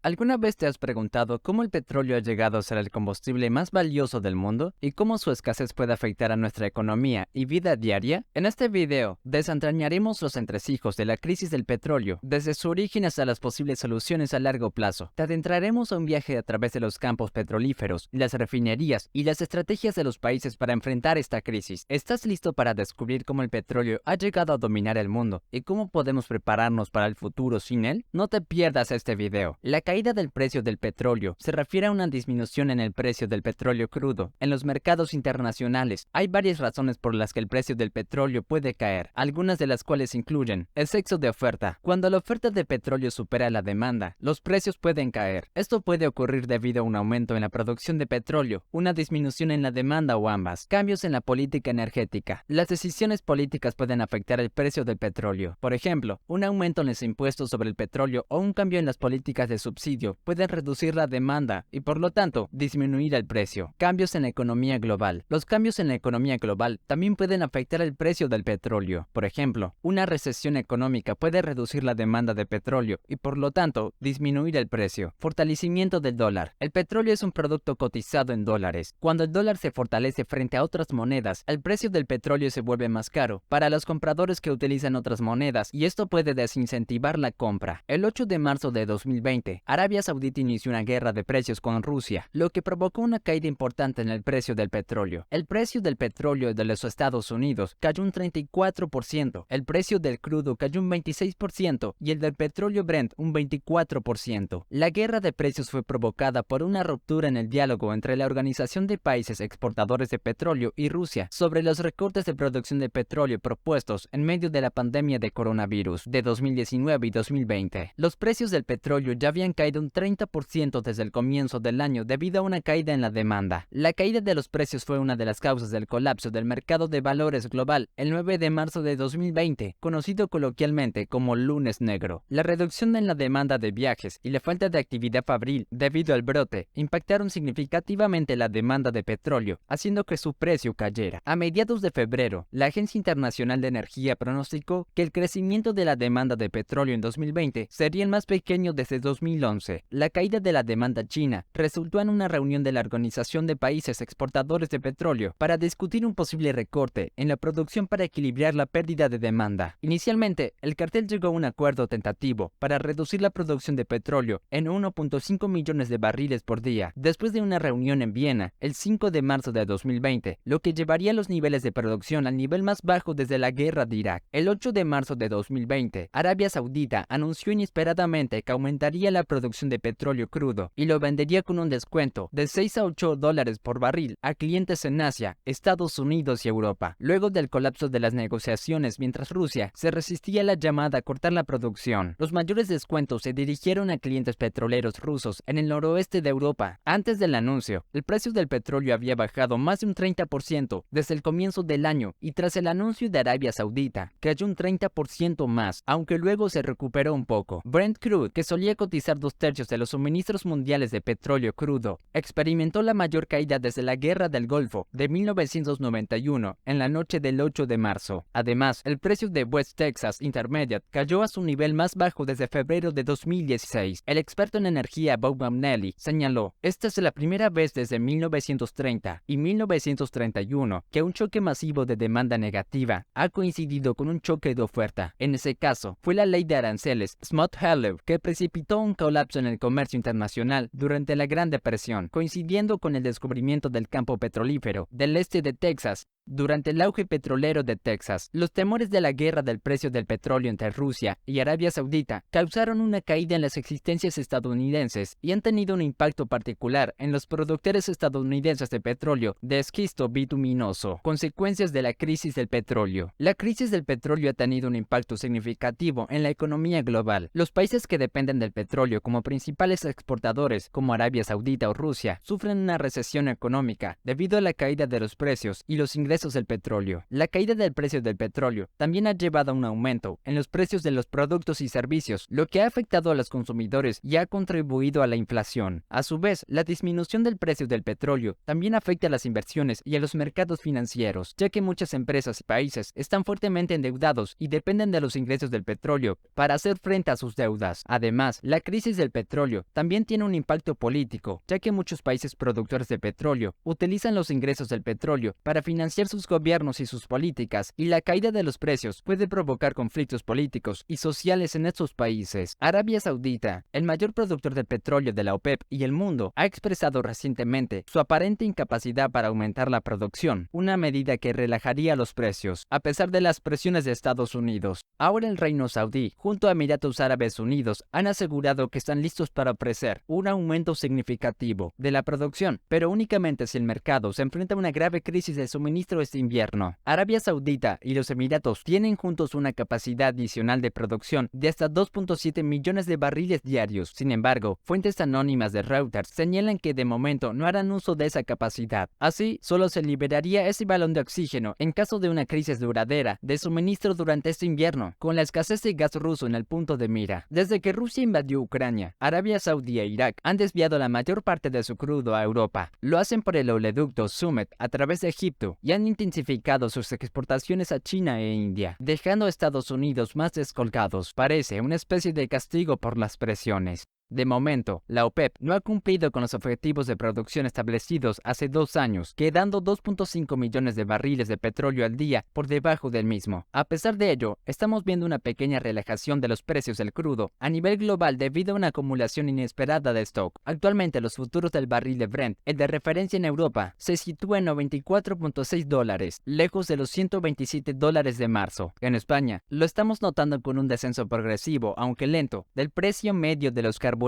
¿Alguna vez te has preguntado cómo el petróleo ha llegado a ser el combustible más valioso del mundo y cómo su escasez puede afectar a nuestra economía y vida diaria? En este video, desentrañaremos los entresijos de la crisis del petróleo, desde su origen hasta las posibles soluciones a largo plazo. Te adentraremos a un viaje a través de los campos petrolíferos, las refinerías y las estrategias de los países para enfrentar esta crisis. ¿Estás listo para descubrir cómo el petróleo ha llegado a dominar el mundo y cómo podemos prepararnos para el futuro sin él? No te pierdas este video. La caída del precio del petróleo se refiere a una disminución en el precio del petróleo crudo en los mercados internacionales. Hay varias razones por las que el precio del petróleo puede caer, algunas de las cuales incluyen el exceso de oferta. Cuando la oferta de petróleo supera la demanda, los precios pueden caer. Esto puede ocurrir debido a un aumento en la producción de petróleo, una disminución en la demanda o ambas. Cambios en la política energética. Las decisiones políticas pueden afectar el precio del petróleo. Por ejemplo, un aumento en los impuestos sobre el petróleo o un cambio en las políticas de subsidio pueden reducir la demanda y por lo tanto disminuir el precio. Cambios en la economía global. Los cambios en la economía global también pueden afectar el precio del petróleo. Por ejemplo, una recesión económica puede reducir la demanda de petróleo y por lo tanto disminuir el precio. Fortalecimiento del dólar. El petróleo es un producto cotizado en dólares. Cuando el dólar se fortalece frente a otras monedas, el precio del petróleo se vuelve más caro para los compradores que utilizan otras monedas y esto puede desincentivar la compra. El 8 de marzo de 2020, Arabia Saudita inició una guerra de precios con Rusia, lo que provocó una caída importante en el precio del petróleo. El precio del petróleo de los Estados Unidos cayó un 34%, el precio del crudo cayó un 26% y el del petróleo Brent un 24%. La guerra de precios fue provocada por una ruptura en el diálogo entre la Organización de Países Exportadores de Petróleo y Rusia sobre los recortes de producción de petróleo propuestos en medio de la pandemia de coronavirus de 2019 y 2020. Los precios del petróleo ya habían caído un 30% desde el comienzo del año debido a una caída en la demanda. La caída de los precios fue una de las causas del colapso del mercado de valores global el 9 de marzo de 2020, conocido coloquialmente como lunes negro. La reducción en la demanda de viajes y la falta de actividad fabril debido al brote impactaron significativamente la demanda de petróleo, haciendo que su precio cayera. A mediados de febrero, la Agencia Internacional de Energía pronosticó que el crecimiento de la demanda de petróleo en 2020 sería el más pequeño desde 2011. La caída de la demanda china resultó en una reunión de la Organización de Países Exportadores de Petróleo para discutir un posible recorte en la producción para equilibrar la pérdida de demanda. Inicialmente, el cartel llegó a un acuerdo tentativo para reducir la producción de petróleo en 1.5 millones de barriles por día, después de una reunión en Viena el 5 de marzo de 2020, lo que llevaría los niveles de producción al nivel más bajo desde la guerra de Irak. El 8 de marzo de 2020, Arabia Saudita anunció inesperadamente que aumentaría la producción de petróleo crudo y lo vendería con un descuento de 6 a 8 dólares por barril a clientes en Asia, Estados Unidos y Europa. Luego del colapso de las negociaciones mientras Rusia se resistía a la llamada a cortar la producción, los mayores descuentos se dirigieron a clientes petroleros rusos en el noroeste de Europa. Antes del anuncio, el precio del petróleo había bajado más de un 30% desde el comienzo del año y tras el anuncio de Arabia Saudita cayó un 30% más, aunque luego se recuperó un poco. Brent Crude, que solía cotizar 2/3 de los suministros mundiales de petróleo crudo, experimentó la mayor caída desde la Guerra del Golfo de 1991 en la noche del 8 de marzo. Además, el precio de West Texas Intermediate cayó a su nivel más bajo desde febrero de 2016. El experto en energía Bob Mamnelli señaló: "Esta es la primera vez desde 1930 y 1931 que un choque masivo de demanda negativa ha coincidido con un choque de oferta. En ese caso, fue la ley de aranceles Smoot-Hawley que precipitó un colapso en el comercio internacional durante la Gran Depresión, coincidiendo con el descubrimiento del campo petrolífero del este de Texas. Durante el auge petrolero de Texas, los temores de la guerra del precio del petróleo entre Rusia y Arabia Saudita causaron una caída en las existencias estadounidenses y han tenido un impacto particular en los productores estadounidenses de petróleo de esquisto bituminoso. Consecuencias de la crisis del petróleo. La crisis del petróleo ha tenido un impacto significativo en la economía global. Los países que dependen del petróleo como principales exportadores, como Arabia Saudita o Rusia, sufren una recesión económica debido a la caída de los precios y los ingresos ingresos del petróleo. La caída del precio del petróleo también ha llevado a un aumento en los precios de los productos y servicios, lo que ha afectado a los consumidores y ha contribuido a la inflación. A su vez, la disminución del precio del petróleo también afecta a las inversiones y a los mercados financieros, ya que muchas empresas y países están fuertemente endeudados y dependen de los ingresos del petróleo para hacer frente a sus deudas. Además, la crisis del petróleo también tiene un impacto político, ya que muchos países productores de petróleo utilizan los ingresos del petróleo para financiar sus gobiernos y sus políticas, y la caída de los precios puede provocar conflictos políticos y sociales en estos países. Arabia Saudita, el mayor productor de petróleo de la OPEP y el mundo, ha expresado recientemente su aparente incapacidad para aumentar la producción, una medida que relajaría los precios, a pesar de las presiones de Estados Unidos. Ahora el Reino Saudí, junto a Emiratos Árabes Unidos, han asegurado que están listos para ofrecer un aumento significativo de la producción, pero únicamente si el mercado se enfrenta a una grave crisis de suministro este invierno. Arabia Saudita y los Emiratos tienen juntos una capacidad adicional de producción de hasta 2.7 millones de barriles diarios. Sin embargo, fuentes anónimas de Reuters señalan que de momento no harán uso de esa capacidad. Así, solo se liberaría ese balón de oxígeno en caso de una crisis duradera de suministro durante este invierno, con la escasez de gas ruso en el punto de mira. Desde que Rusia invadió Ucrania, Arabia Saudí e Irak han desviado la mayor parte de su crudo a Europa. Lo hacen por el oleoducto Sumet a través de Egipto y han intensificado sus exportaciones a China e India, dejando a Estados Unidos más descolgados. Parece una especie de castigo por las presiones. De momento, la OPEP no ha cumplido con los objetivos de producción establecidos hace 2 años, quedando 2.5 millones de barriles de petróleo al día por debajo del mismo. A pesar de ello, estamos viendo una pequeña relajación de los precios del crudo a nivel global debido a una acumulación inesperada de stock. Actualmente los futuros del barril de Brent, el de referencia en Europa, se sitúa en $94.6, lejos de los $127 de marzo. En España, lo estamos notando con un descenso progresivo, aunque lento, del precio medio de los carburantes.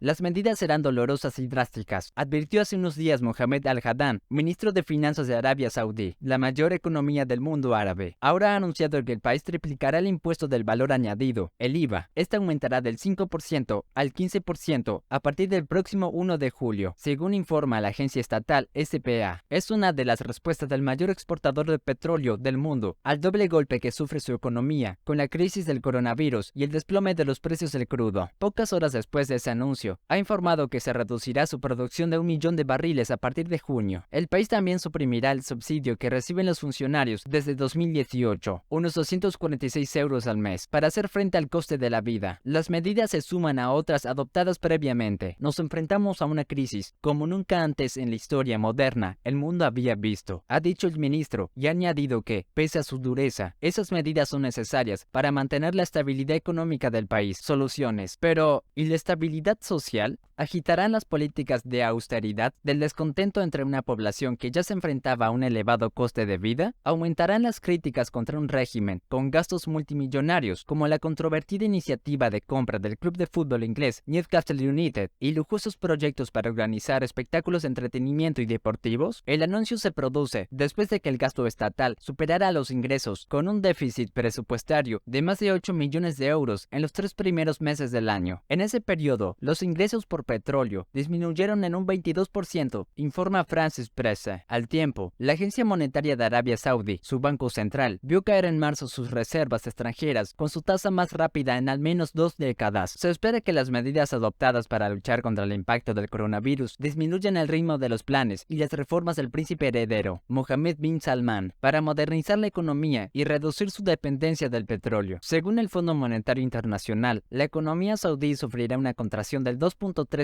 Las medidas serán dolorosas y drásticas, advirtió hace unos días Mohamed Al-Jaddan, ministro de Finanzas de Arabia Saudí, la mayor economía del mundo árabe. Ahora ha anunciado que el país triplicará el impuesto del valor añadido, el IVA. Este aumentará del 5% al 15% a partir del próximo 1 de julio, según informa la agencia estatal SPA. Es una de las respuestas del mayor exportador de petróleo del mundo al doble golpe que sufre su economía con la crisis del coronavirus y el desplome de los precios del crudo. Pocas horas después de ese anuncio, ha informado que se reducirá su producción de 1 millón de barriles a partir de junio. El país también suprimirá el subsidio que reciben los funcionarios desde 2018, unos 246 euros al mes, para hacer frente al coste de la vida. Las medidas se suman a otras adoptadas previamente. Nos enfrentamos a una crisis como nunca antes en la historia moderna el mundo había visto, ha dicho el ministro, y ha añadido que, pese a su dureza, esas medidas son necesarias para mantener la estabilidad económica del país. Soluciones. Pero, ¿y la estabilidad social? ¿Agitarán las políticas de austeridad del descontento entre una población que ya se enfrentaba a un elevado coste de vida? ¿Aumentarán las críticas contra un régimen con gastos multimillonarios, como la controvertida iniciativa de compra del club de fútbol inglés Newcastle United y lujosos proyectos para organizar espectáculos de entretenimiento y deportivos? El anuncio se produce después de que el gasto estatal superara los ingresos, con un déficit presupuestario de más de 8 millones de euros en los 3 primeros meses del año. En ese periodo, los ingresos por petróleo disminuyeron en un 22%, informa Francis Presse. Al tiempo, la Agencia Monetaria de Arabia Saudí, su banco central, vio caer en marzo sus reservas extranjeras con su tasa más rápida en al menos 2 décadas. Se espera que las medidas adoptadas para luchar contra el impacto del coronavirus disminuyan el ritmo de los planes y las reformas del príncipe heredero, Mohammed bin Salman, para modernizar la economía y reducir su dependencia del petróleo. Según el Fondo Monetario Internacional, la economía saudí sufrirá una contracción del 2.3%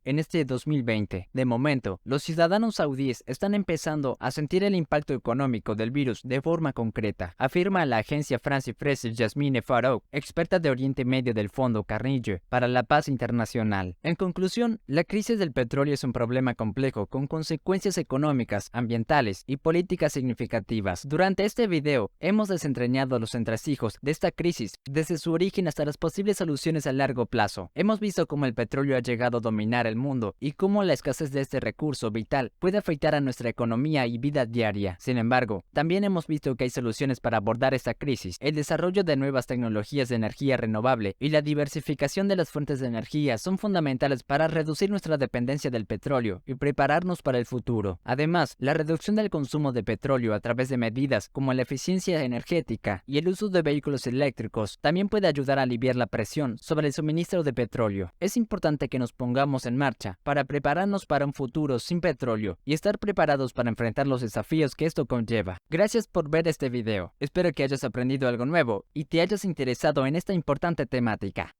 en este 2020. De momento, los ciudadanos saudíes están empezando a sentir el impacto económico del virus de forma concreta, afirma la agencia France Presse Jasmine Farouk, experta de Oriente Medio del Fondo Carnegie para la Paz Internacional. En conclusión, la crisis del petróleo es un problema complejo con consecuencias económicas, ambientales y políticas significativas. Durante este video, hemos desentrañado los entresijos de esta crisis, desde su origen hasta las posibles soluciones a largo plazo. Hemos visto cómo el petróleo ha llegado llegado a dominar el mundo y cómo la escasez de este recurso vital puede afectar a nuestra economía y vida diaria. Sin embargo, también hemos visto que hay soluciones para abordar esta crisis. El desarrollo de nuevas tecnologías de energía renovable y la diversificación de las fuentes de energía son fundamentales para reducir nuestra dependencia del petróleo y prepararnos para el futuro. Además, la reducción del consumo de petróleo a través de medidas como la eficiencia energética y el uso de vehículos eléctricos también puede ayudar a aliviar la presión sobre el suministro de petróleo. Es importante que nos pongamos en marcha para prepararnos para un futuro sin petróleo y estar preparados para enfrentar los desafíos que esto conlleva. Gracias por ver este video. Espero que hayas aprendido algo nuevo y te hayas interesado en esta importante temática.